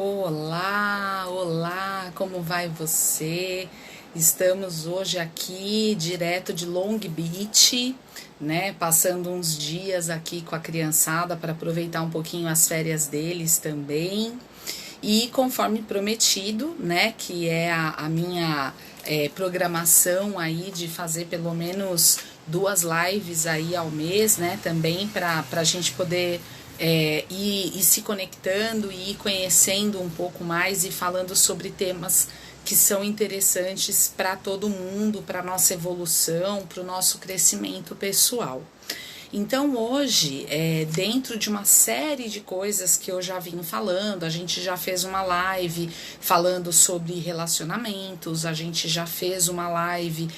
Olá, olá, como vai você? Estamos hoje aqui direto de Long Beach, né? Passando uns dias aqui com a criançada para aproveitar um pouquinho as férias deles também. E conforme prometido, né? Que é a minha programação aí de fazer pelo menos 2 lives aí ao mês, né? Também para a gente poder ir se conectando e ir conhecendo um pouco mais e falando sobre temas que são interessantes para todo mundo, para a nossa evolução, para o nosso crescimento pessoal. Então hoje, dentro de uma série de coisas que eu já vim falando, a gente já fez uma live falando sobre relacionamentos, a gente já fez uma live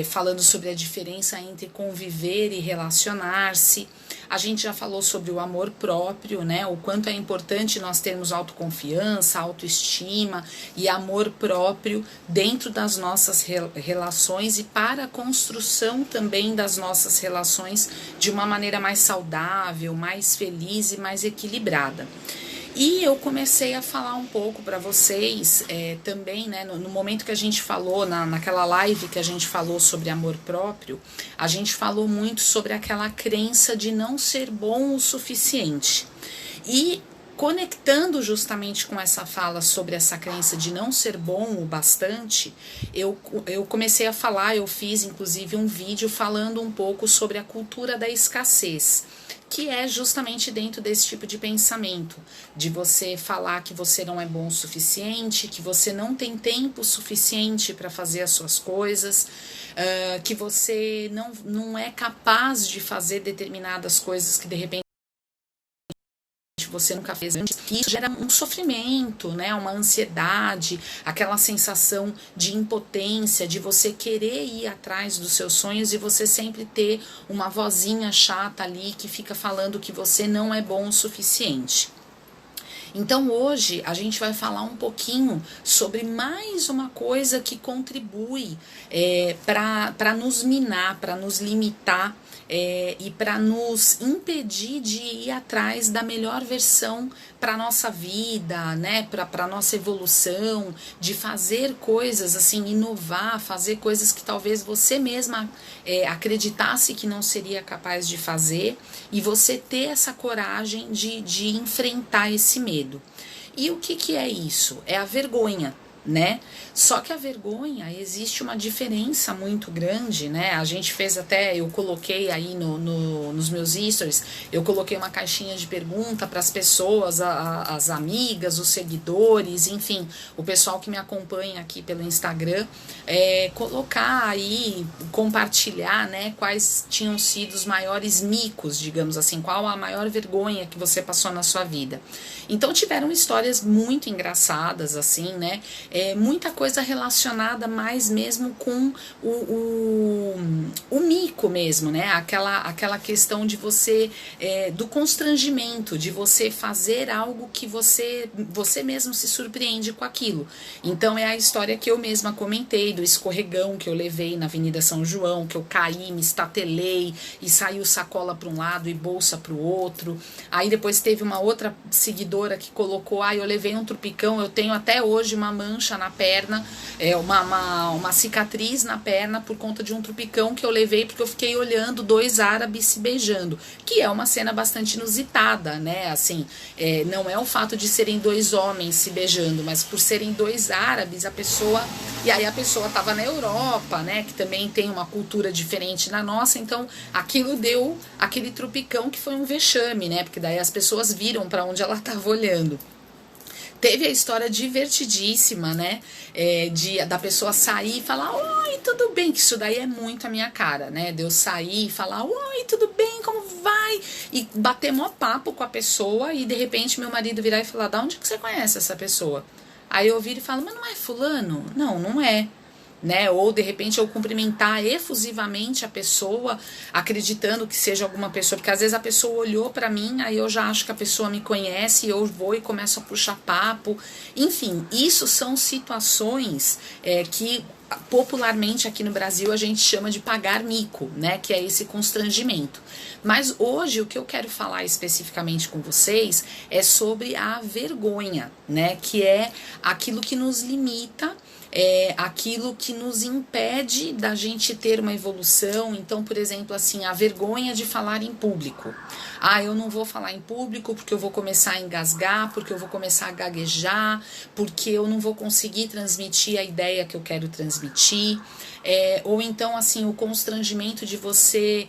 falando sobre a diferença entre conviver e relacionar-se, a gente já falou sobre o amor próprio, né? O quanto é importante nós termos autoconfiança, autoestima e amor próprio dentro das nossas relações e para a construção também das nossas relações de uma maneira mais saudável, mais feliz e mais equilibrada. E eu comecei a falar um pouco para vocês também, né, no momento que a gente falou, naquela live que a gente falou sobre amor próprio, a gente falou muito sobre aquela crença de não ser bom o suficiente. E conectando justamente com essa fala sobre essa crença de não ser bom o bastante, eu comecei a falar, eu fiz inclusive um vídeo falando um pouco sobre a cultura da escassez, que é justamente dentro desse tipo de pensamento, de você falar que você não é bom o suficiente, que você não tem tempo suficiente para fazer as suas coisas, que você não é capaz de fazer determinadas coisas que de repente você nunca fez antes. Isso gera um sofrimento, né? Uma ansiedade, aquela sensação de impotência, de você querer ir atrás dos seus sonhos e você sempre ter uma vozinha chata ali que fica falando que você não é bom o suficiente. Então hoje a gente vai falar um pouquinho sobre mais uma coisa que contribui para nos minar, para nos limitar e para nos impedir de ir atrás da melhor versão para a nossa vida, né? Para a nossa evolução, de fazer coisas assim, inovar, fazer coisas que talvez você mesma acreditasse que não seria capaz de fazer e você ter essa coragem de enfrentar esse medo. E o que é isso? É a vergonha, né? Só que a vergonha, existe uma diferença muito grande, né? A gente fez até, eu coloquei aí nos meus stories, eu coloquei uma caixinha de pergunta para as pessoas, as amigas, os seguidores, enfim, o pessoal que me acompanha aqui pelo Instagram, colocar aí, compartilhar, né? Quais tinham sido os maiores micos, digamos assim, qual a maior vergonha que você passou na sua vida. Então tiveram histórias muito engraçadas, assim, né? Muita coisa relacionada mais mesmo com o mico mesmo, né? Aquela questão de você, do constrangimento, de você fazer algo que você mesmo se surpreende com aquilo. Então é a história que eu mesma comentei, do escorregão que eu levei na Avenida São João, que eu caí, me estatelei e saiu sacola para um lado e bolsa para o outro. Aí depois teve uma outra seguidora que colocou, eu levei um trupicão, eu tenho até hoje uma mancha na perna, uma cicatriz na perna por conta de um trupicão que eu levei porque eu fiquei olhando 2 árabes se beijando, que é uma cena bastante inusitada, né, assim, não é o fato de serem 2 homens se beijando, mas por serem 2 árabes, e aí a pessoa tava na Europa, né, que também tem uma cultura diferente da nossa, então aquilo deu aquele trupicão que foi um vexame, né, porque daí as pessoas viram para onde ela tava olhando. Teve a história divertidíssima, né, da pessoa sair e falar, oi, tudo bem, que isso daí é muito a minha cara, né, de eu sair e falar, oi, tudo bem, como vai? E bater mó papo com a pessoa e de repente meu marido virar e falar, da onde que você conhece essa pessoa? Aí eu viro e falo, mas não é fulano? Não, não é. Né? Ou de repente eu cumprimentar efusivamente a pessoa, acreditando que seja alguma pessoa, porque às vezes a pessoa olhou para mim, aí eu já acho que a pessoa me conhece, e eu vou e começo a puxar papo. Enfim, isso são situações que popularmente aqui no Brasil a gente chama de pagar mico, né, que é esse constrangimento. Mas hoje o que eu quero falar especificamente com vocês é sobre a vergonha, né, que é aquilo que nos limita, aquilo que nos impede da gente ter uma evolução. Então, por exemplo, assim, a vergonha de falar em público. Ah, eu não vou falar em público porque eu vou começar a engasgar, porque eu vou começar a gaguejar, porque eu não vou conseguir transmitir a ideia que eu quero transmitir. Ou então, assim, o constrangimento de você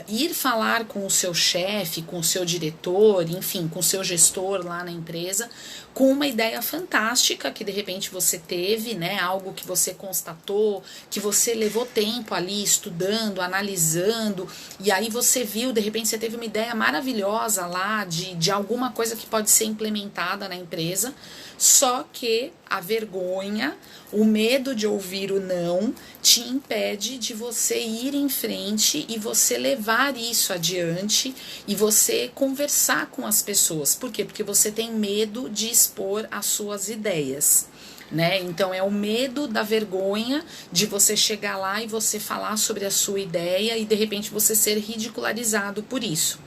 ir falar com o seu chefe, com o seu diretor, enfim, com o seu gestor lá na empresa, com uma ideia fantástica que de repente você teve, né? Algo que você constatou, que você levou tempo ali estudando, analisando, e aí você viu, de repente você teve uma ideia maravilhosa lá de alguma coisa que pode ser implementada na empresa, só que a vergonha, o medo de ouvir o não, te impede de você ir em frente e você levar isso adiante e você conversar com as pessoas. Por quê? Porque você tem medo de expor as suas ideias, né? Então é o medo da vergonha de você chegar lá e você falar sobre a sua ideia e de repente você ser ridicularizado por isso.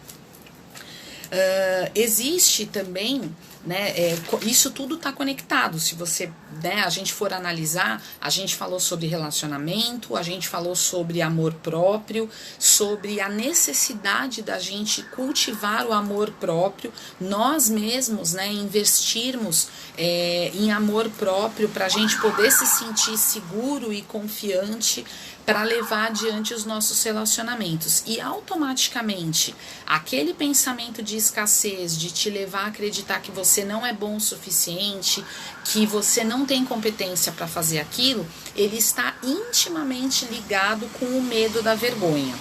Existe também, né, isso tudo está conectado. Se você, né, a gente for analisar, a gente falou sobre relacionamento, a gente falou sobre amor próprio, sobre a necessidade da gente cultivar o amor próprio, nós mesmos, né, investirmos em amor próprio para a gente poder se sentir seguro e confiante para levar adiante os nossos relacionamentos. E automaticamente, aquele pensamento de escassez, de te levar a acreditar que você não é bom o suficiente, que você não tem competência para fazer aquilo, ele está intimamente ligado com o medo da vergonha.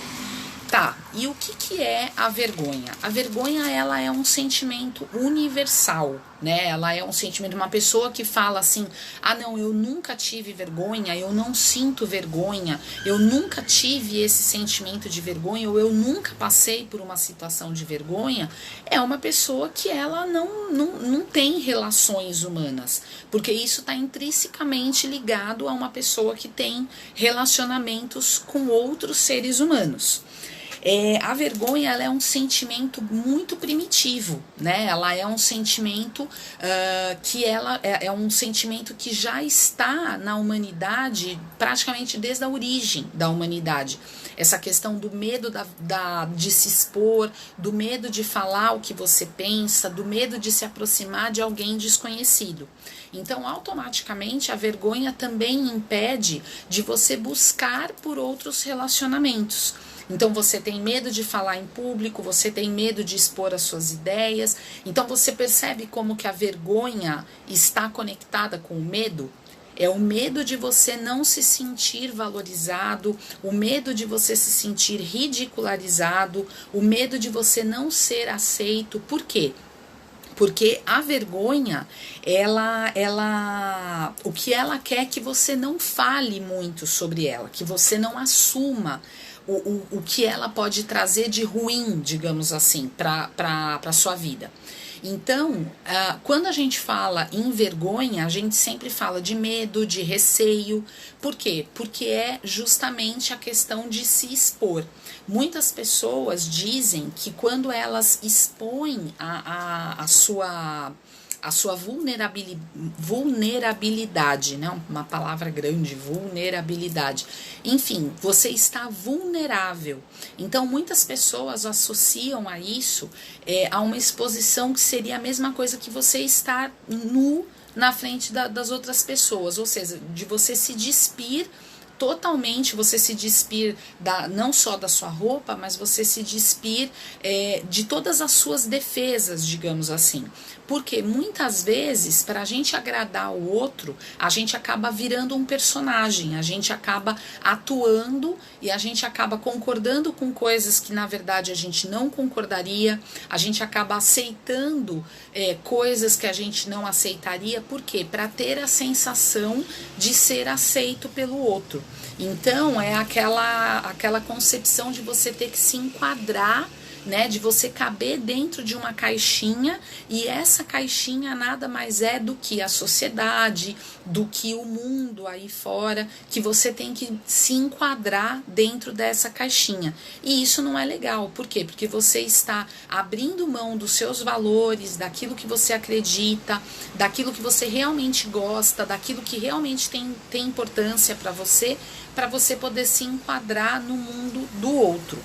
Tá, e o que é a vergonha? A vergonha, ela é um sentimento universal, né? Ela é um sentimento de uma pessoa que fala assim, ah não, eu nunca tive vergonha, eu não sinto vergonha, eu nunca tive esse sentimento de vergonha, ou eu nunca passei por uma situação de vergonha. É uma pessoa que ela não tem relações humanas, porque isso está intrinsecamente ligado a uma pessoa que tem relacionamentos com outros seres humanos. A vergonha, ela é um sentimento muito primitivo, né? Ela é um sentimento que ela é um sentimento que já está na humanidade praticamente desde a origem da humanidade. Essa questão do medo de se expor, do medo de falar o que você pensa, do medo de se aproximar de alguém desconhecido. Então, automaticamente, a vergonha também impede de você buscar por outros relacionamentos. Então você tem medo de falar em público, você tem medo de expor as suas ideias. Então você percebe como que a vergonha está conectada com o medo? É o medo de você não se sentir valorizado, o medo de você se sentir ridicularizado, o medo de você não ser aceito. Por quê? Porque a vergonha, o que ela quer é que você não fale muito sobre ela, que você não assuma o que ela pode trazer de ruim, digamos assim, para a sua vida. Então, quando a gente fala em vergonha, a gente sempre fala de medo, de receio. Por quê? Porque é justamente a questão de se expor. Muitas pessoas dizem que quando elas expõem a sua vulnerabilidade, né? Uma palavra grande, vulnerabilidade. Enfim, você está vulnerável. Então, muitas pessoas associam a isso a uma exposição que seria a mesma coisa que você estar nu na frente das outras pessoas, ou seja, de você se despir totalmente, você se despir não só da sua roupa, mas você se despir de todas as suas defesas, digamos assim. Porque muitas vezes, para a gente agradar o outro, a gente acaba virando um personagem, a gente acaba atuando e a gente acaba concordando com coisas que na verdade a gente não concordaria, a gente acaba aceitando coisas que a gente não aceitaria. Por quê? Para ter a sensação de ser aceito pelo outro. Então é aquela concepção de você ter que se enquadrar né, de você caber dentro de uma caixinha, e essa caixinha nada mais é do que a sociedade, do que o mundo aí fora, que você tem que se enquadrar dentro dessa caixinha. E isso não é legal. Por quê? Porque você está abrindo mão dos seus valores, daquilo que você acredita, daquilo que você realmente gosta, daquilo que realmente tem importância para você poder se enquadrar no mundo do outro.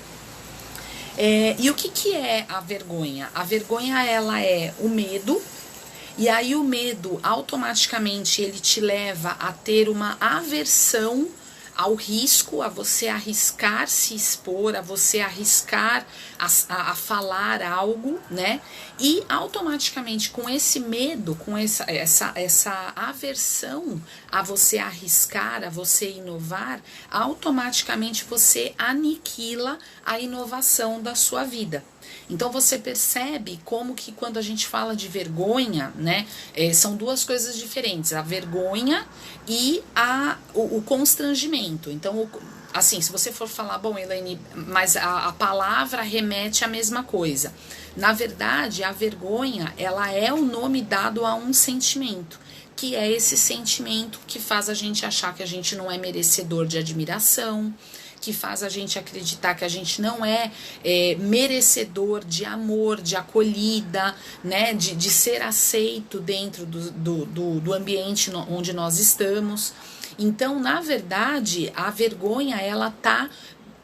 E o que é a vergonha? A vergonha, ela é o medo, e aí o medo automaticamente ele te leva a ter uma aversão ao risco, a você arriscar se expor, a você arriscar a falar algo, né? E automaticamente com esse medo, com essa aversão a você arriscar, a você inovar, automaticamente você aniquila a inovação da sua vida. Então você percebe como que quando a gente fala de vergonha, né, são duas coisas diferentes, a vergonha e o constrangimento. Então, assim, se você for falar, bom, Elaine, mas a palavra remete à mesma coisa. Na verdade, a vergonha, ela é o nome dado a um sentimento, que é esse sentimento que faz a gente achar que a gente não é merecedor de admiração, que faz a gente acreditar que a gente não é merecedor de amor, de acolhida, né, de ser aceito dentro do ambiente onde nós estamos. Então, na verdade, a vergonha, ela tá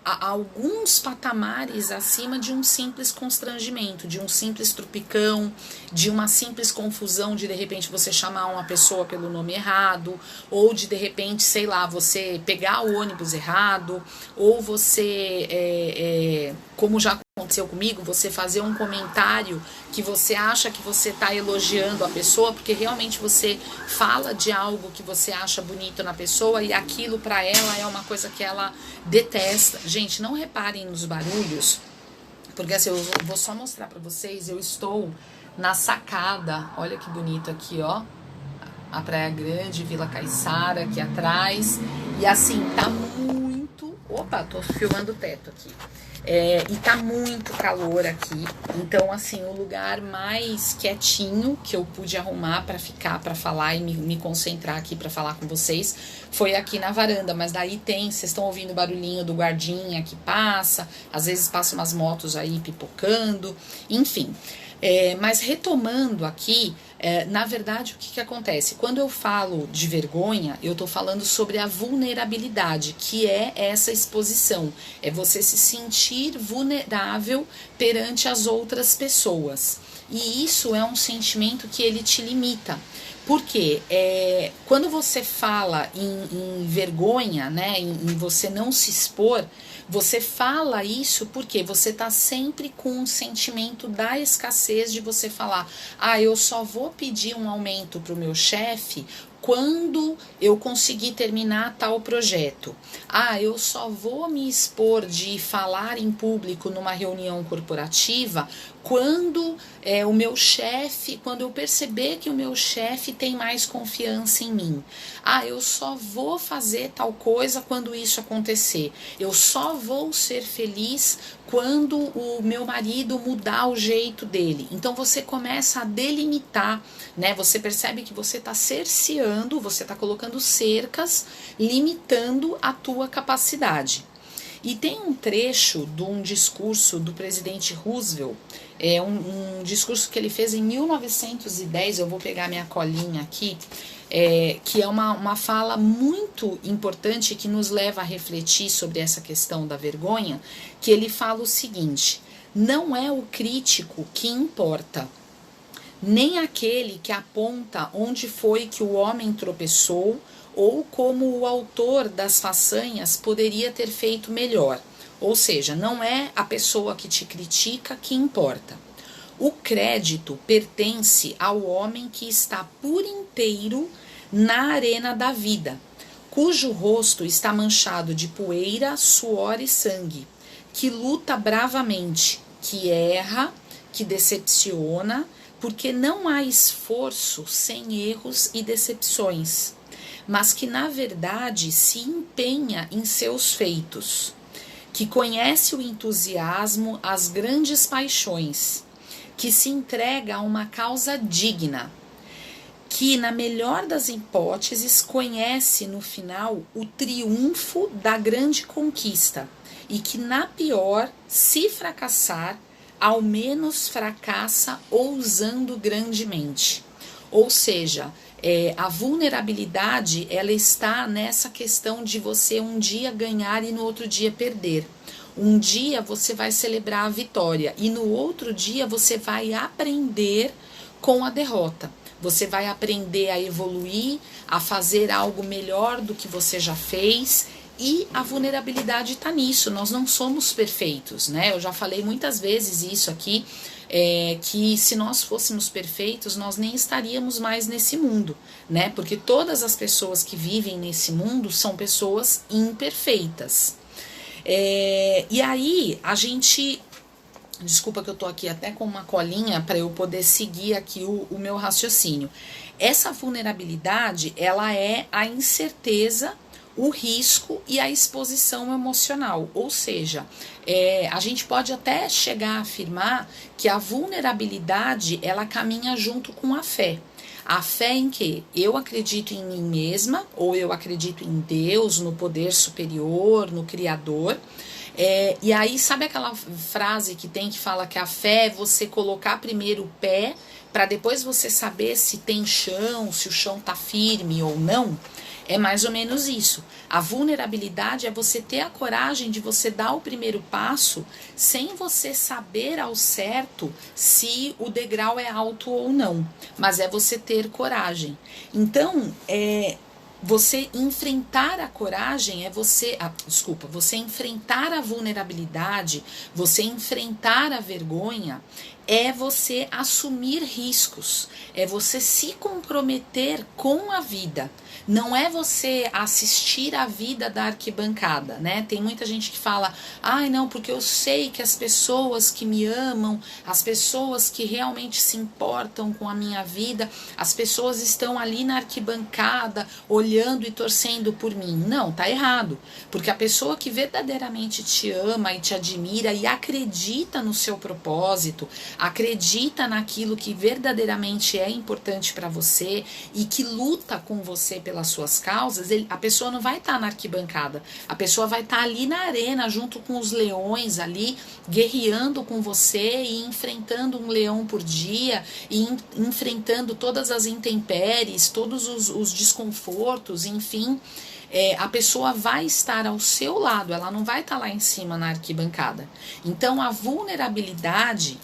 a alguns patamares acima de um simples constrangimento, de um simples trupicão, de uma simples confusão de repente você chamar uma pessoa pelo nome errado, ou de repente, sei lá, você pegar o ônibus errado, ou você, como já aconteceu comigo, você fazer um comentário que você acha que você está elogiando a pessoa, porque realmente você fala de algo que você acha bonito na pessoa e aquilo para ela é uma coisa que ela detesta. Gente, não reparem nos barulhos, porque assim, eu vou só mostrar para vocês, eu estou na sacada, olha que bonito aqui, ó, a Praia Grande, Vila Caiçara aqui atrás, e assim, tá muito, opa, tô filmando o teto aqui. E tá muito calor aqui, então assim, o lugar mais quietinho que eu pude arrumar para ficar, para falar e me concentrar aqui para falar com vocês foi aqui na varanda, mas daí vocês estão ouvindo o barulhinho do guardinha que passa, às vezes passam umas motos aí pipocando, enfim. Mas retomando aqui, na verdade, o que acontece? Quando eu falo de vergonha, eu tô falando sobre a vulnerabilidade, que é essa exposição. É você se sentir vulnerável perante as outras pessoas. E isso é um sentimento que ele te limita. Porque quando você fala em vergonha, né, em você não se expor, você fala isso porque você está sempre com um sentimento da escassez de você falar, eu só vou pedir um aumento para o meu chefe quando eu conseguir terminar tal projeto. Eu só vou me expor de falar em público numa reunião corporativa quando o meu chefe, quando eu perceber que o meu chefe tem mais confiança em mim. Eu só vou fazer tal coisa quando isso acontecer. Eu só vou ser feliz quando o meu marido mudar o jeito dele. Então você começa a delimitar, né? Você percebe que você está cerceando, você está colocando cercas, limitando a tua capacidade. E tem um trecho de um discurso do presidente Roosevelt, um discurso que ele fez em 1910, eu vou pegar minha colinha aqui, que é uma fala muito importante que nos leva a refletir sobre essa questão da vergonha, que ele fala o seguinte: não é o crítico que importa, nem aquele que aponta onde foi que o homem tropeçou ou como o autor das façanhas poderia ter feito melhor. Ou seja, não é a pessoa que te critica que importa. O crédito pertence ao homem que está por inteiro na arena da vida, cujo rosto está manchado de poeira, suor e sangue, que luta bravamente, que erra, que decepciona, porque não há esforço sem erros e decepções, mas que na verdade se empenha em seus feitos, que conhece o entusiasmo, as grandes paixões, que se entrega a uma causa digna, que na melhor das hipóteses conhece no final o triunfo da grande conquista e que na pior, se fracassar, ao menos fracassa ousando grandemente. Ou seja, a vulnerabilidade, ela está nessa questão de você um dia ganhar e no outro dia perder. Um dia você vai celebrar a vitória e no outro dia você vai aprender com a derrota. Você vai aprender a evoluir, a fazer algo melhor do que você já fez. E a vulnerabilidade está nisso, nós não somos perfeitos, né? Eu já falei muitas vezes isso aqui, que se nós fôssemos perfeitos, nós nem estaríamos mais nesse mundo, né? Porque todas as pessoas que vivem nesse mundo são pessoas imperfeitas. E aí, a gente... Desculpa que eu tô aqui até com uma colinha para eu poder seguir aqui o meu raciocínio. Essa vulnerabilidade, ela é a incerteza, o risco e a exposição emocional, ou seja, a gente pode até chegar a afirmar que a vulnerabilidade, ela caminha junto com a fé. A fé em que eu acredito em mim mesma, ou eu acredito em Deus, no poder superior, no Criador. E aí, sabe aquela frase que tem que fala que a fé é você colocar primeiro o pé, para depois você saber se tem chão, se o chão tá firme ou não? É mais ou menos isso. A vulnerabilidade é você ter a coragem de você dar o primeiro passo sem você saber ao certo se o degrau é alto ou não. Mas é você ter coragem. Então, você enfrentar a coragem você enfrentar a vulnerabilidade, você enfrentar a vergonha, é você assumir riscos, é você se comprometer com a vida. Não é você assistir a vida da arquibancada, né? Tem muita gente que fala, ai não, porque eu sei que as pessoas que me amam, as pessoas que realmente se importam com a minha vida, as pessoas estão ali na arquibancada, olhando e torcendo por mim. Não, tá errado. Porque a pessoa que verdadeiramente te ama e te admira e acredita no seu propósito, acredita naquilo que verdadeiramente é importante para você e que luta com você pelas suas causas, a pessoa não vai estar na arquibancada, a pessoa vai estar ali na arena junto com os leões ali, guerreando com você e enfrentando um leão por dia e enfrentando todas as intempéries, todos os desconfortos, enfim. A pessoa vai estar ao seu lado, ela não vai estar lá em cima na arquibancada. Então a vulnerabilidade,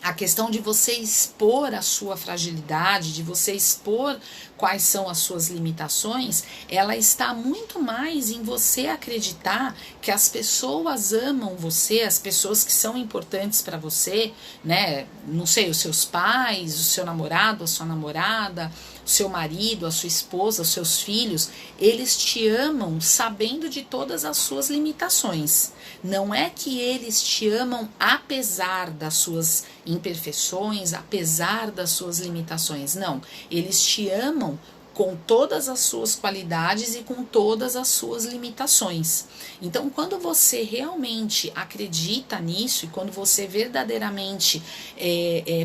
a questão de você expor a sua fragilidade, de você expor quais são as suas limitações, ela está muito mais em você acreditar que as pessoas amam você, as pessoas que são importantes para você, né? Não sei, os seus pais, o seu namorado, a sua namorada, o seu marido, a sua esposa, os seus filhos, eles te amam sabendo de todas as suas limitações. Não é que eles te amam apesar das suas imperfeições, apesar das suas limitações. Não, eles te amam com todas as suas qualidades e com todas as suas limitações. Então, quando você realmente acredita nisso e quando você verdadeiramente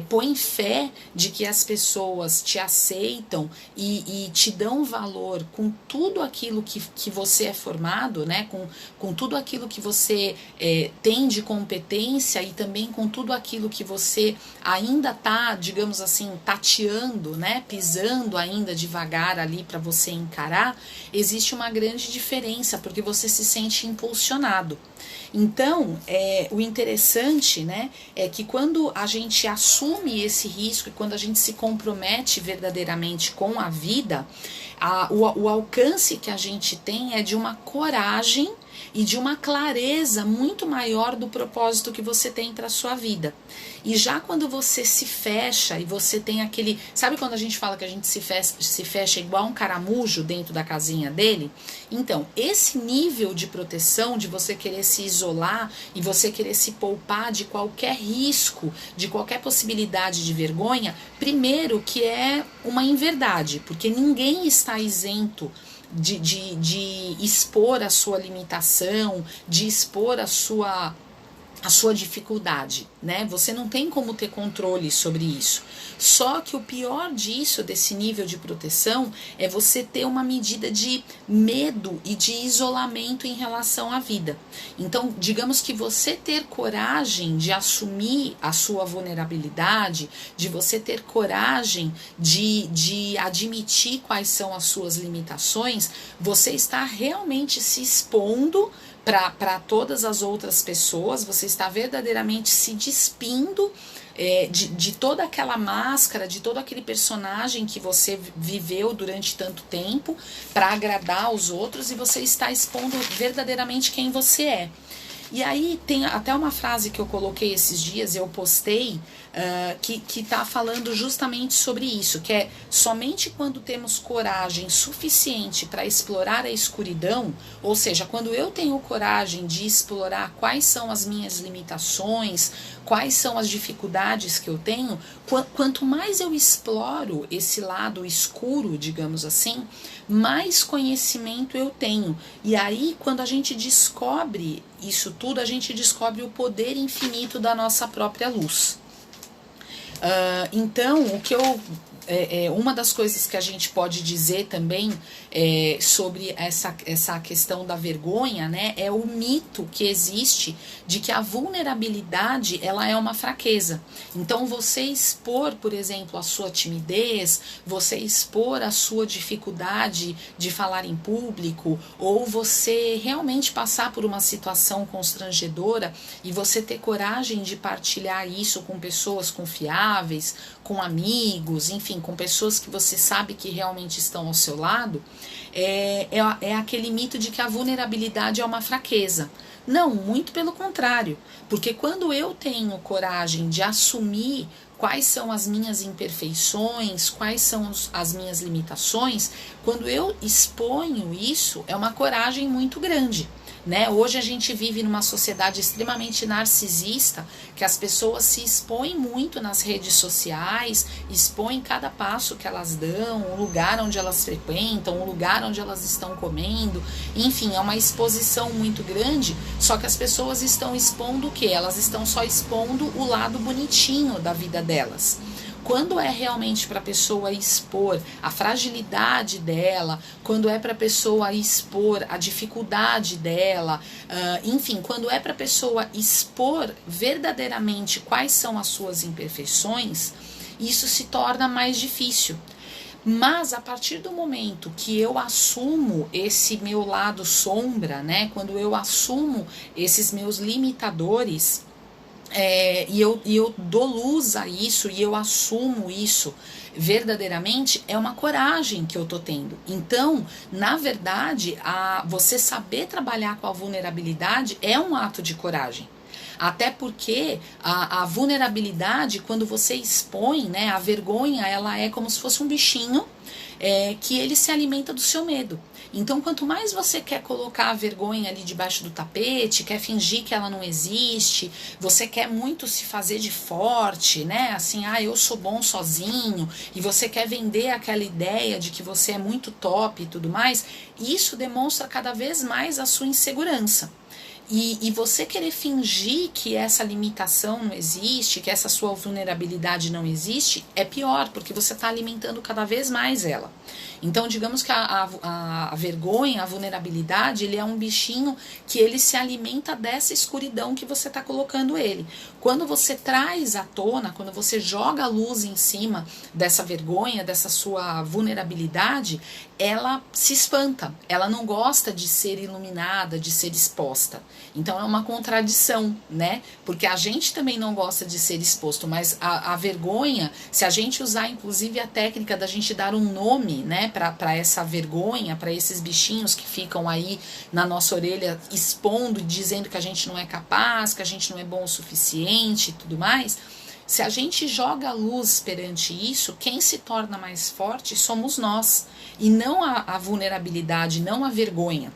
põe fé de que as pessoas te aceitam e te dão valor com tudo aquilo que você é formado, né? Com tudo aquilo que você tem de competência e também com tudo aquilo que você ainda está, digamos assim, tateando, né? Pisando ainda devagar ali para você encarar, existe uma grande diferença, porque você se sente impulsionado. Então, o interessante, né, é que quando a gente assume esse risco e quando a gente se compromete verdadeiramente com a vida, o alcance que a gente tem é de uma coragem e de uma clareza muito maior do propósito que você tem para a sua vida. E já quando você se fecha e você tem aquele... Sabe quando a gente fala que a gente se fecha igual um caramujo dentro da casinha dele? Então, esse nível de proteção, de você querer se isolar e você querer se poupar de qualquer risco, de qualquer possibilidade de vergonha, primeiro que é uma inverdade, porque ninguém está isento de expor a sua limitação, de expor a sua dificuldade, né? Você não tem como ter controle sobre isso. Só que o pior disso, desse nível de proteção, é você ter uma medida de medo e de isolamento em relação à vida. Então, digamos que você ter coragem de assumir a sua vulnerabilidade, de você ter coragem de admitir quais são as suas limitações, você está realmente se expondo para todas as outras pessoas, você está verdadeiramente se despindo de toda aquela máscara, de todo aquele personagem que você viveu durante tanto tempo para agradar aos outros, e você está expondo verdadeiramente quem você é. E aí tem até uma frase que eu coloquei esses dias, eu postei, que está falando justamente sobre isso, que é: somente quando temos coragem suficiente para explorar a escuridão, ou seja, quando eu tenho coragem de explorar quais são as minhas limitações, quais são as dificuldades que eu tenho, quanto mais eu exploro esse lado escuro, digamos assim, mais conhecimento eu tenho. E aí, quando a gente descobre isso tudo, a gente descobre o poder infinito da nossa própria luz. Então, o que eu uma das coisas que a gente pode dizer também sobre essa questão da vergonha, né, é o mito que existe de que a vulnerabilidade ela é uma fraqueza. Então você expor, por exemplo, a sua timidez, você expor a sua dificuldade de falar em público, ou você realmente passar por uma situação constrangedora e você ter coragem de partilhar isso com pessoas confiáveis, com amigos, enfim, com pessoas que você sabe que realmente estão ao seu lado, é aquele mito de que a vulnerabilidade é uma fraqueza. Não, muito pelo contrário, porque quando eu tenho coragem de assumir quais são as minhas imperfeições, quais são as minhas limitações, quando eu exponho isso, é uma coragem muito grande. Né? Hoje a gente vive numa sociedade extremamente narcisista, que as pessoas se expõem muito nas redes sociais, expõem cada passo que elas dão, o lugar onde elas frequentam, o lugar onde elas estão comendo, enfim, é uma exposição muito grande, só que as pessoas estão expondo o quê? Elas estão só expondo o lado bonitinho da vida delas. Quando é realmente para a pessoa expor a fragilidade dela, quando é para a pessoa expor a dificuldade dela, enfim, quando é para a pessoa expor verdadeiramente quais são as suas imperfeições, isso se torna mais difícil. Mas a partir do momento que eu assumo esse meu lado sombra, né, quando eu assumo esses meus limitadores, e eu dou luz a isso e eu assumo isso verdadeiramente, é uma coragem que eu tô tendo. Então, na verdade, você saber trabalhar com a vulnerabilidade é um ato de coragem. Até porque a vulnerabilidade, quando você expõe, né, a vergonha, ela é como se fosse um bichinho que ele se alimenta do seu medo. Então, quanto mais você quer colocar a vergonha ali debaixo do tapete, quer fingir que ela não existe, você quer muito se fazer de forte, né? Assim, eu sou bom sozinho, e você quer vender aquela ideia de que você é muito top e tudo mais, isso demonstra cada vez mais a sua insegurança. E você querer fingir que essa limitação não existe, que essa sua vulnerabilidade não existe, é pior, porque você está alimentando cada vez mais ela. Então, digamos que a vergonha, a vulnerabilidade, ele é um bichinho que ele se alimenta dessa escuridão que você está colocando ele. Quando você traz à tona, quando você joga a luz em cima dessa vergonha, dessa sua vulnerabilidade, ela se espanta, ela não gosta de ser iluminada, de ser exposta. Então é uma contradição, né? Porque a gente também não gosta de ser exposto, mas a vergonha, se a gente usar inclusive a técnica da gente dar um nome, né, para essa vergonha, para esses bichinhos que ficam aí na nossa orelha expondo e dizendo que a gente não é capaz, que a gente não é bom o suficiente e tudo mais, se a gente joga a luz perante isso, quem se torna mais forte somos nós, e não a vulnerabilidade, não a vergonha.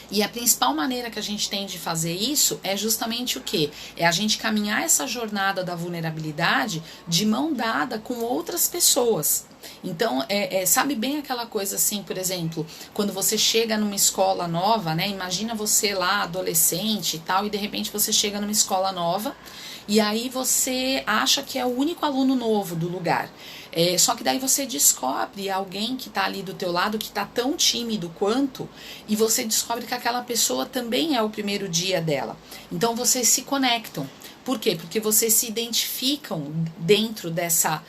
E a principal maneira que a gente tem de fazer isso é justamente o quê? É a gente caminhar essa jornada da vulnerabilidade de mão dada com outras pessoas. Então, sabe bem aquela coisa assim, por exemplo, quando você chega numa escola nova, né? Imagina você lá, adolescente e tal, e de repente você chega numa escola nova, e aí você acha que é o único aluno novo do lugar. Só que daí você descobre alguém que está ali do teu lado que está tão tímido quanto, e você descobre que aquela pessoa também é o primeiro dia dela. Então vocês se conectam. Por quê? Porque vocês se identificam dentro dessa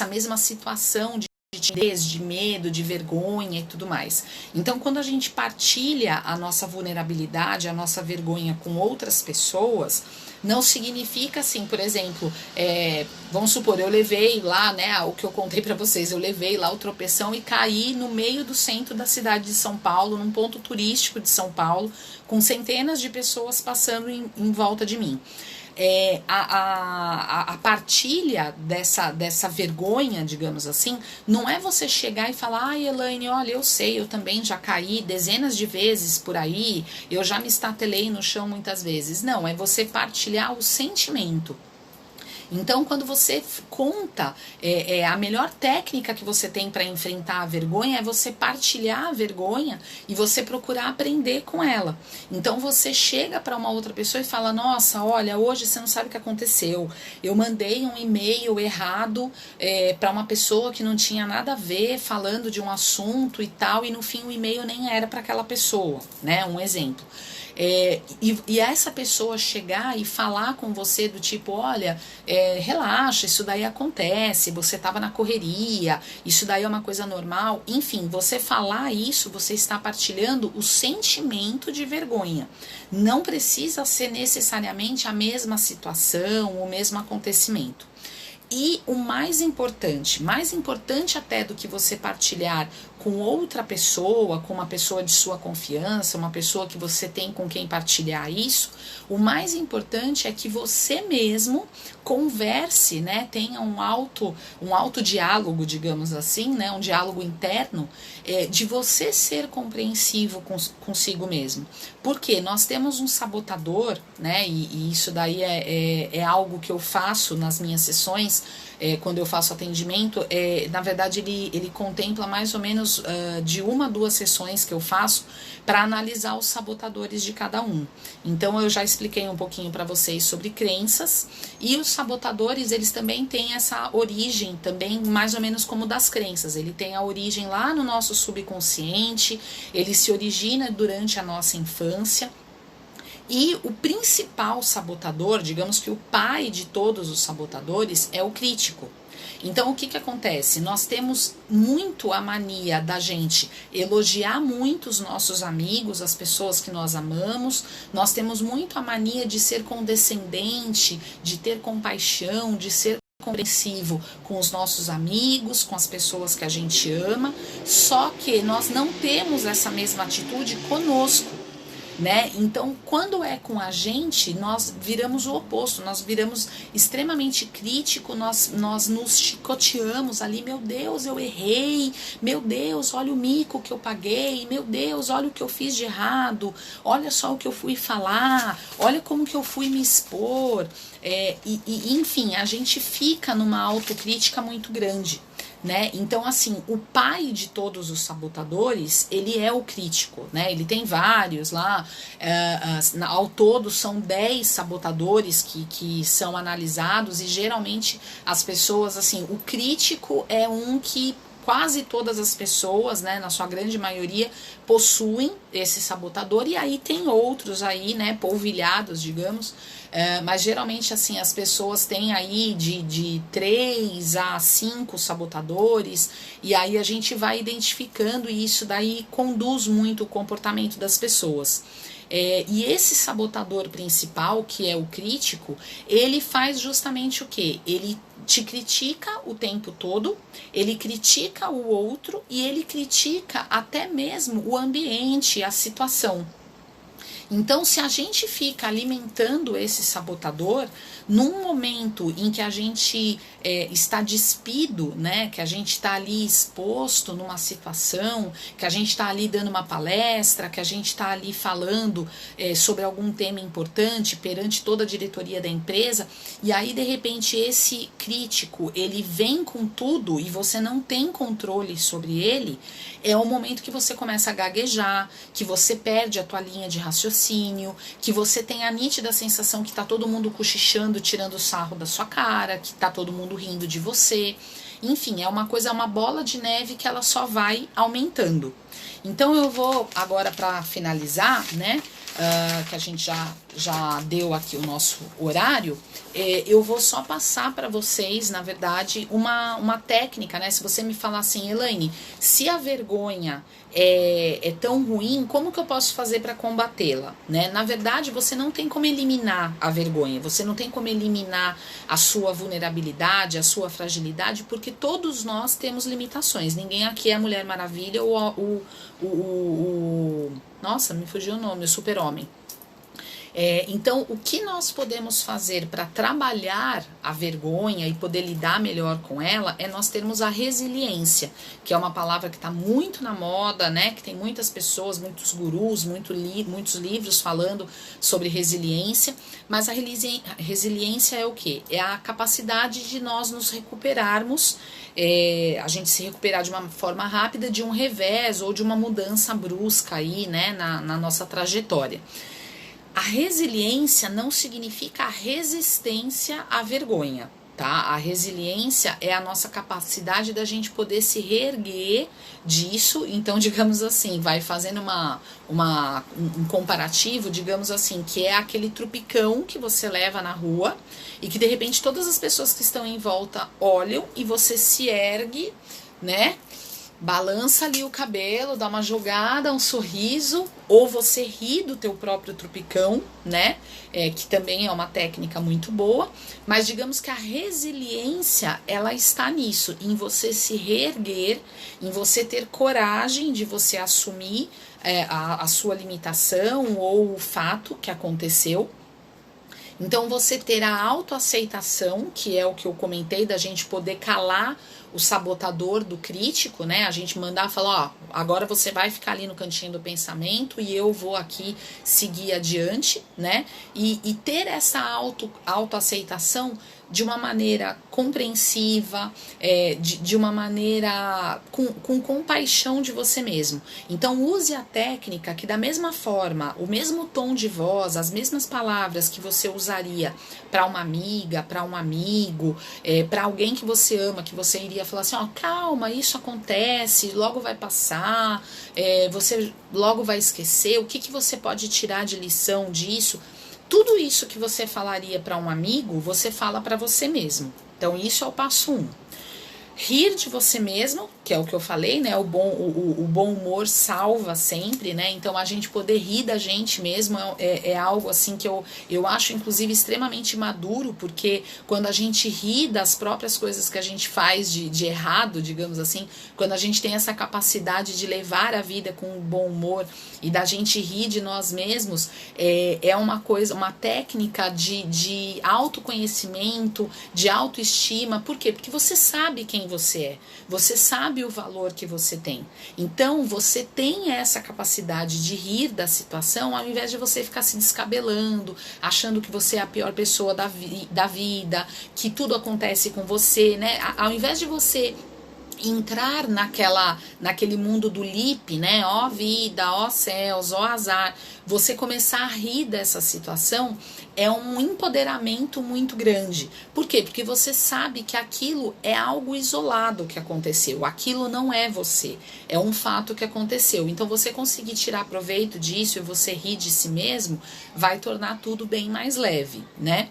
mesma situação de timidez, de medo, de vergonha e tudo mais. Então, quando a gente partilha a nossa vulnerabilidade, a nossa vergonha com outras pessoas, não significa assim, por exemplo, vamos supor, eu levei lá, né, o que eu contei para vocês, eu levei lá o tropeção e caí no meio do centro da cidade de São Paulo, num ponto turístico de São Paulo, com centenas de pessoas passando em volta de mim. A partilha dessa vergonha, digamos assim, não é você chegar e falar, ai Elaine, olha, eu sei, eu também já caí dezenas de vezes por aí, eu já me estatelei no chão muitas vezes. Não, é você partilhar o sentimento. Então, quando você conta, a melhor técnica que você tem para enfrentar a vergonha é você partilhar a vergonha e você procurar aprender com ela. Então, você chega para uma outra pessoa e fala, nossa, olha, hoje você não sabe o que aconteceu. Eu mandei um e-mail errado para uma pessoa que não tinha nada a ver, falando de um assunto e tal, e no fim o e-mail nem era para aquela pessoa, né? Um exemplo. E essa pessoa chegar e falar com você do tipo, olha, relaxa, isso daí acontece, você estava na correria, isso daí é uma coisa normal. Enfim, você falar isso, você está partilhando o sentimento de vergonha. Não precisa ser necessariamente a mesma situação, o mesmo acontecimento. E o mais importante até do que você partilhar com outra pessoa, com uma pessoa de sua confiança, uma pessoa que você tem com quem partilhar isso, o mais importante é que você mesmo converse, né, tenha um alto diálogo, digamos assim, né, um diálogo interno, de você ser compreensivo consigo mesmo. Porque nós temos um sabotador, né, e isso daí é algo que eu faço nas minhas sessões, quando eu faço atendimento, na verdade ele contempla mais ou menos de 1 a 2 sessões que eu faço para analisar os sabotadores de cada um. Então eu já expliquei um pouquinho para vocês sobre crenças, e os sabotadores, eles também têm essa origem também mais ou menos como das crenças. Ele tem a origem lá no nosso subconsciente, ele se origina durante a nossa infância. E o principal sabotador, digamos que o pai de todos os sabotadores, é o crítico. Então, o que acontece? Nós temos muito a mania da gente elogiar muito os nossos amigos, as pessoas que nós amamos. Nós temos muito a mania de ser condescendente, de ter compaixão, de ser compreensivo com os nossos amigos, com as pessoas que a gente ama. Só que nós não temos essa mesma atitude conosco, né? Então, quando é com a gente, nós viramos o oposto, nós viramos extremamente crítico, nós nos chicoteamos ali, meu Deus, eu errei, meu Deus, olha o mico que eu paguei, meu Deus, olha o que eu fiz de errado, olha só o que eu fui falar, olha como que eu fui me expor, enfim, a gente fica numa autocrítica muito grande. Né? Então, assim, o pai de todos os sabotadores, ele é o crítico, né? Ele tem vários lá, ao todo são 10 sabotadores que são analisados, e geralmente as pessoas, assim, o crítico é um que quase todas as pessoas, né, na sua grande maioria, possuem esse sabotador, e aí tem outros aí, né, polvilhados, digamos, mas geralmente, assim, as pessoas têm aí de 3 a 5 sabotadores, e aí a gente vai identificando, e isso daí conduz muito o comportamento das pessoas. E esse sabotador principal, que é o crítico, ele faz justamente o quê? Ele te critica o tempo todo, ele critica o outro, e ele critica até mesmo o ambiente, a situação. Então, se a gente fica alimentando esse sabotador, num momento em que a gente está despido, né, que a gente está ali exposto numa situação, que a gente está ali dando uma palestra, que a gente está ali falando sobre algum tema importante perante toda a diretoria da empresa, e aí de repente esse crítico, ele vem com tudo e você não tem controle sobre ele, é o momento que você começa a gaguejar, que você perde a tua linha de raciocínio, que você tem a nítida sensação que tá todo mundo cochichando, tirando sarro da sua cara, que tá todo mundo rindo de você. Enfim, é uma bola de neve que ela só vai aumentando. Então eu vou agora, para finalizar, né, que a gente já deu aqui o nosso horário, eu vou só passar para vocês, na verdade, uma técnica, né? Se você me falar assim, Elaine, se a vergonha é tão ruim, como que eu posso fazer para combatê-la, né? Na verdade, você não tem como eliminar a vergonha, você não tem como eliminar a sua vulnerabilidade, a sua fragilidade, porque todos nós temos limitações. Ninguém aqui é a Mulher Maravilha ou nossa, me fugiu o nome, o Super-Homem. Então, o que nós podemos fazer para trabalhar a vergonha e poder lidar melhor com ela é nós termos a resiliência, que é uma palavra que está muito na moda, né? Que tem muitas pessoas, muitos gurus, muitos livros falando sobre resiliência, mas a resiliência é o quê? É a capacidade de nós nos recuperarmos, a gente se recuperar de uma forma rápida de um revés ou de uma mudança brusca aí, né, na nossa trajetória. A resiliência não significa a resistência à vergonha, tá? A resiliência é a nossa capacidade da gente poder se reerguer disso. Então, digamos assim, vai fazendo um comparativo, digamos assim, que é aquele trupicão que você leva na rua e que de repente todas as pessoas que estão em volta olham e você se ergue, né? Balança ali o cabelo, dá uma jogada, um sorriso, ou você ri do teu próprio trupicão, né? Que também é uma técnica muito boa, mas digamos que a resiliência, ela está nisso, em você se reerguer, em você ter coragem de você assumir a sua limitação ou o fato que aconteceu. Então, você ter a autoaceitação, que é o que eu comentei, da gente poder calar o sabotador do crítico, né? A gente mandar falar, ó, agora você vai ficar ali no cantinho do pensamento e eu vou aqui seguir adiante, né? E ter essa autoaceitação de uma maneira compreensiva, de uma maneira com compaixão de você mesmo. Então use a técnica que da mesma forma, o mesmo tom de voz, as mesmas palavras que você usaria para uma amiga, para um amigo, para alguém que você ama, que você iria falar assim, ó, calma, isso acontece, logo vai passar, você logo vai esquecer, o que você pode tirar de lição disso? Tudo isso que você falaria para um amigo, você fala para você mesmo. Então, isso é o passo 1. Rir de você mesmo, que é o que eu falei, né? O bom humor salva sempre, né? Então, a gente poder rir da gente mesmo é algo assim que eu acho, inclusive, extremamente maduro, porque quando a gente ri das próprias coisas que a gente faz de errado, digamos assim, quando a gente tem essa capacidade de levar a vida com um bom humor e da gente rir de nós mesmos, é uma técnica de autoconhecimento, de autoestima. Por quê? Porque você sabe quem você é, você sabe o valor que você tem. Então, você tem essa capacidade de rir da situação, ao invés de você ficar se descabelando, achando que você é a pior pessoa da vida, que tudo acontece com você, né? Ao invés de você entrar naquele mundo do lip, né? Ó vida, ó céus, ó azar. Você começar a rir dessa situação é um empoderamento muito grande. Por quê? Porque você sabe que aquilo é algo isolado que aconteceu. Aquilo não é você. É um fato que aconteceu. Então, você conseguir tirar proveito disso e você rir de si mesmo, vai tornar tudo bem mais leve, né?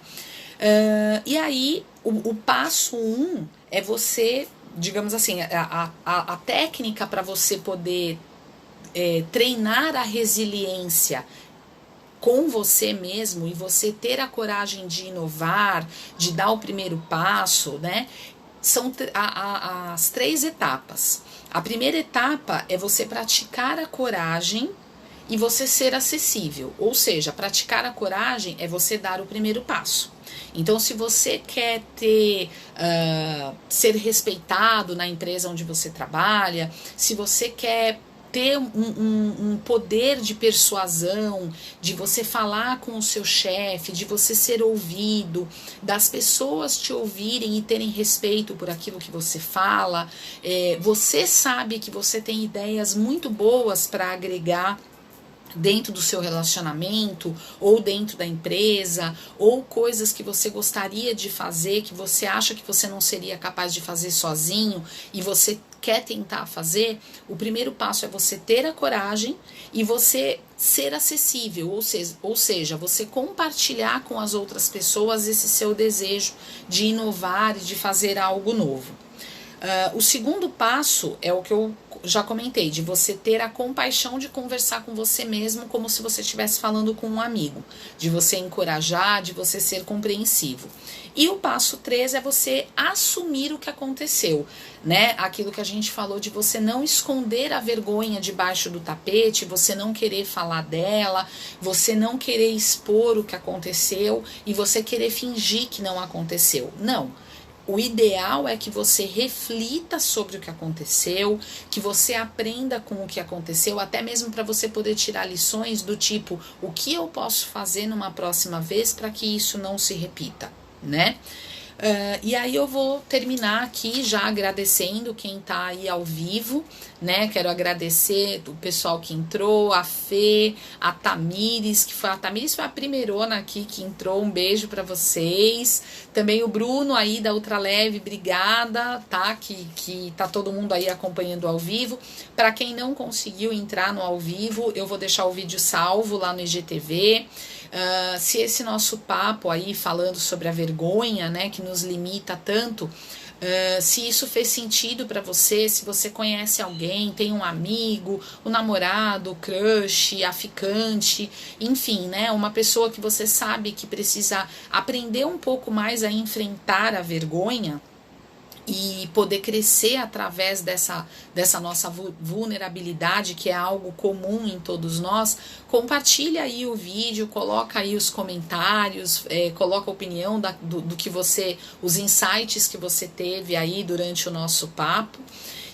E aí, o passo 1 é você, digamos assim, a técnica para você poder treinar a resiliência com você mesmo e você ter a coragem de inovar, de dar o primeiro passo, né? São as 3 etapas. A primeira etapa é você praticar a coragem e você ser acessível. Ou seja, praticar a coragem é você dar o primeiro passo. Então, se você quer ser respeitado na empresa onde você trabalha, se você quer ter um poder de persuasão, de você falar com o seu chefe, de você ser ouvido, das pessoas te ouvirem e terem respeito por aquilo que você fala, você sabe que você tem ideias muito boas para agregar dentro do seu relacionamento, ou dentro da empresa, ou coisas que você gostaria de fazer, que você acha que você não seria capaz de fazer sozinho, e você quer tentar fazer, o primeiro passo é você ter a coragem e você ser acessível, ou seja, você compartilhar com as outras pessoas esse seu desejo de inovar e de fazer algo novo. O segundo passo é o que eu já comentei, de você ter a compaixão de conversar com você mesmo como se você estivesse falando com um amigo, de você encorajar, de você ser compreensivo. E o passo 3 é você assumir o que aconteceu, né? Aquilo que a gente falou de você não esconder a vergonha debaixo do tapete, você não querer falar dela, você não querer expor o que aconteceu e você querer fingir que não aconteceu. Não. O ideal é que você reflita sobre o que aconteceu, que você aprenda com o que aconteceu, até mesmo para você poder tirar lições do tipo, o que eu posso fazer numa próxima vez para que isso não se repita, né? E aí eu vou terminar aqui já agradecendo quem tá aí ao vivo, né? Quero agradecer o pessoal que entrou, a Fê, a Tamires, a Tamires foi a primeirona aqui que entrou, um beijo para vocês. Também o Bruno aí da Ultraleve, obrigada, tá? Que tá todo mundo aí acompanhando ao vivo. Para quem não conseguiu entrar no ao vivo, eu vou deixar o vídeo salvo lá no IGTV. Se esse nosso papo aí falando sobre a vergonha, né, que nos limita tanto, se isso fez sentido para você, se você conhece alguém, tem um amigo, um namorado, crush, a ficante, enfim, né, uma pessoa que você sabe que precisa aprender um pouco mais a enfrentar a vergonha e poder crescer através dessa nossa vulnerabilidade, que é algo comum em todos nós, compartilha aí o vídeo, coloca aí os comentários, coloca a opinião do que você, os insights que você teve aí durante o nosso papo.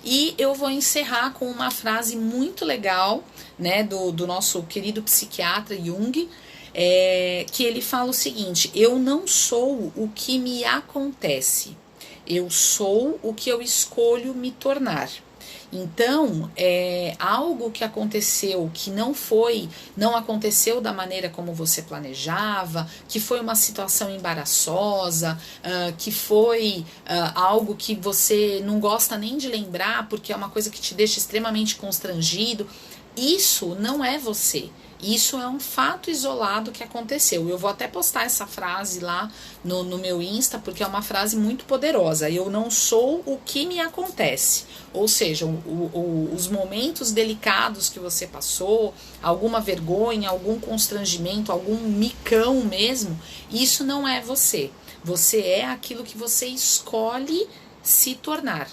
E eu vou encerrar com uma frase muito legal, né, do nosso querido psiquiatra Jung, que ele fala o seguinte: eu não sou o que me acontece, eu sou o que eu escolho me tornar. Então, algo que aconteceu, que não aconteceu da maneira como você planejava, que foi uma situação embaraçosa, que foi algo que você não gosta nem de lembrar, porque é uma coisa que te deixa extremamente constrangido, isso não é você. Isso é um fato isolado que aconteceu. Eu vou até postar essa frase lá no meu Insta, porque é uma frase muito poderosa. Eu não sou o que me acontece. Ou seja, os momentos delicados que você passou, alguma vergonha, algum constrangimento, algum micão mesmo, isso não é você. Você é aquilo que você escolhe se tornar.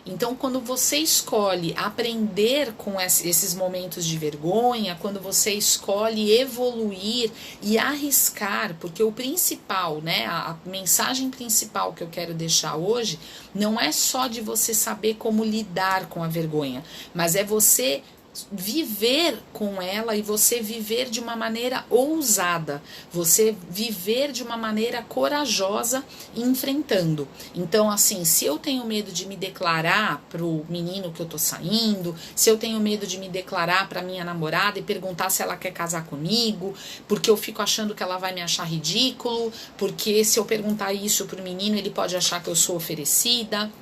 Então, quando você escolhe aprender com esses momentos de vergonha, quando você escolhe evoluir e arriscar, porque o principal, né, a mensagem principal que eu quero deixar hoje, não é só de você saber como lidar com a vergonha, mas é você viver com ela e você viver de uma maneira ousada, você viver de uma maneira corajosa enfrentando. Então, assim, se eu tenho medo de me declarar pro menino que eu tô saindo, se eu tenho medo de me declarar pra minha namorada e perguntar se ela quer casar comigo, porque eu fico achando que ela vai me achar ridículo, porque se eu perguntar isso pro menino, ele pode achar que eu sou oferecida.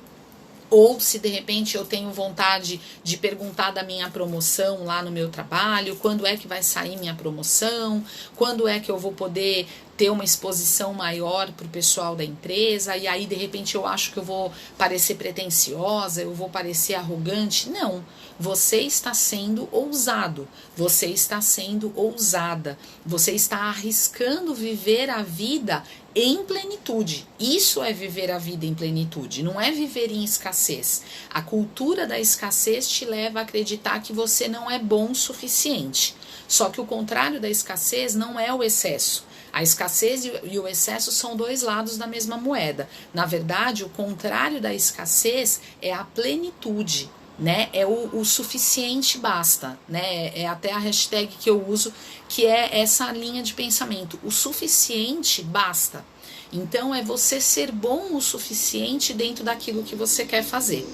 Ou se de repente eu tenho vontade de perguntar da minha promoção lá no meu trabalho, quando é que vai sair minha promoção, quando é que eu vou poder ter uma exposição maior para o pessoal da empresa, e aí de repente eu acho que eu vou parecer pretensiosa, eu vou parecer arrogante. Não, você está sendo ousado, você está sendo ousada, você está arriscando viver a vida em plenitude. Isso é viver a vida em plenitude, não é viver em escassez. A cultura da escassez te leva a acreditar que você não é bom o suficiente. Só que o contrário da escassez não é o excesso. A escassez e o excesso são dois lados da mesma moeda. Na verdade, o contrário da escassez é a plenitude, né? É o suficiente basta, né? É até a hashtag que eu uso, que é essa linha de pensamento. O suficiente basta. Então, é você ser bom o suficiente dentro daquilo que você quer fazer,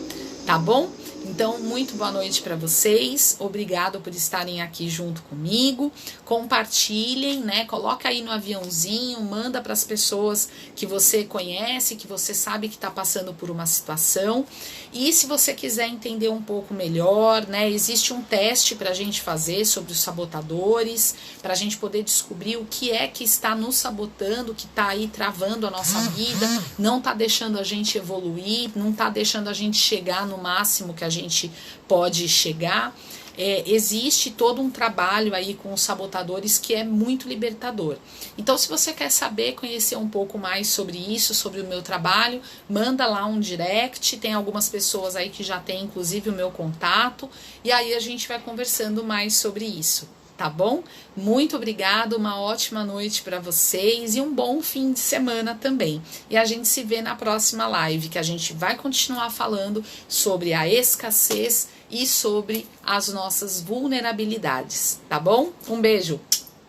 tá bom? Então, muito boa noite para vocês. Obrigado por estarem aqui junto comigo. Compartilhem, né? Coloca aí no aviãozinho, manda para as pessoas que você conhece, que você sabe que está passando por uma situação. E se você quiser entender um pouco melhor, né? Existe um teste para a gente fazer sobre os sabotadores, para a gente poder descobrir o que é que está nos sabotando, que está aí travando a nossa vida, não está deixando a gente evoluir, não está deixando a gente chegar no máximo que a gente pode chegar. Existe todo um trabalho aí com os sabotadores que é muito libertador. Então, se você quer saber, conhecer um pouco mais sobre isso, sobre o meu trabalho, manda lá um direct, tem algumas pessoas aí que já têm inclusive o meu contato, e aí a gente vai conversando mais sobre isso, tá bom? Muito obrigada, uma ótima noite para vocês e um bom fim de semana também. E a gente se vê na próxima live, que a gente vai continuar falando sobre a escassez e sobre as nossas vulnerabilidades, tá bom? Um beijo,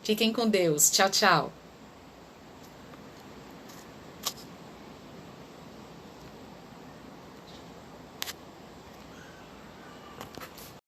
fiquem com Deus, tchau, tchau.